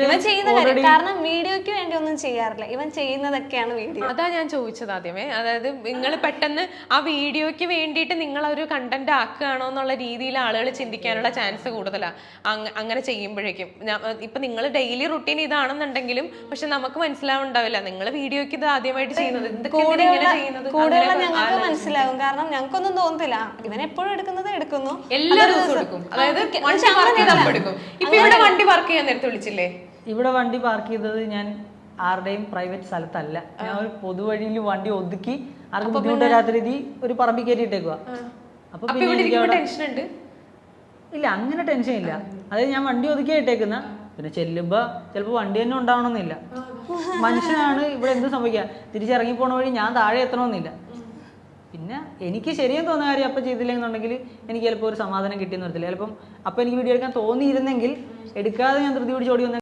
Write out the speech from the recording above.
ഇവൻ ചെയ്യുന്ന കാര്യം കാരണം വീഡിയോയ്ക്ക് വേണ്ടി ഒന്നും ചെയ്യാറില്ല, ഇവൻ ചെയ്യുന്നതൊക്കെയാണ് വീഡിയോ. അതാ ഞാൻ ചോദിച്ചത് ആദ്യമേ, അതായത് നിങ്ങൾ പെട്ടെന്ന് ആ വീഡിയോയ്ക്ക് വേണ്ടിയിട്ട് നിങ്ങൾ ഒരു കണ്ടന്റ് ആക്കുകയാണോ എന്നുള്ള രീതിയിൽ ആളുകൾ ചിന്തിക്കാനുള്ള ചാൻസ് കൂടുതലാണ് അങ്ങനെ ചെയ്യുമ്പോഴേക്കും. ഇപ്പൊ നിങ്ങൾ ഡെയിലി റുട്ടീൻ ഇതാണെന്നുണ്ടെങ്കിലും പക്ഷെ നമുക്ക് മനസ്സിലാവുണ്ടാവില്ല നിങ്ങൾ വീഡിയോയ്ക്ക് ഇത് ആദ്യമായിട്ട് ചെയ്യുന്നത്. കൂടുതലുള്ള ഞങ്ങൾക്ക് മനസ്സിലാവും, കാരണം ഞങ്ങൾക്കൊന്നും തോന്നത്തില്ല. ഇവൻ എപ്പോഴും എടുക്കുന്നു, എല്ലാ ദിവസവും എടുക്കും. അതായത് ഇപ്പൊ ഇവിടെ വണ്ടി പാർക്ക് ചെയ്യാൻ നേരത്തെ വിളിച്ചില്ലേ? ഇവിടെ വണ്ടി പാർക്ക് ചെയ്തത് ഞാൻ ആരുടെയും പ്രൈവറ്റ് സ്ഥലത്തല്ല, ഞാൻ ഒരു പൊതുവഴിയിൽ വണ്ടി ഒതുക്കി ആർക്കും ബുദ്ധിമുട്ട് വരാത്ത രീതി ഒരു പറമ്പിൽ കയറ്റിയിട്ടേക്കുക. അപ്പൊ ടെൻഷൻ ഉണ്ട്? ഇല്ല, അങ്ങനെ ടെൻഷൻ ഇല്ല. അതായത് ഞാൻ വണ്ടി ഒതുക്കി ഇട്ടേക്കുന്ന, പിന്നെ ചെല്ലുമ്പോ ചിലപ്പോ വണ്ടി തന്നെ ഉണ്ടാവണമെന്നില്ല. മനുഷ്യനാണ്, ഇവിടെ എന്ത് സംഭവിക്കുക, തിരിച്ചിറങ്ങി പോണ വഴി ഞാൻ താഴെ എത്തണമെന്നില്ല. പിന്നെ എനിക്ക് ശരിയെന്ന് തോന്നുന്ന കാര്യം അപ്പം ചെയ്തില്ലെന്നുണ്ടെങ്കിൽ എനിക്ക് ചിലപ്പോൾ ഒരു സമാധാനം കിട്ടിയെന്ന് വരത്തില്ല. ചിലപ്പം അപ്പം എനിക്ക് വീഡിയോ എടുക്കാൻ തോന്നിയിരുന്നെങ്കിൽ എടുക്കാതെ ഞാൻ ധൃതി പിടിച്ച് ഓടി വന്ന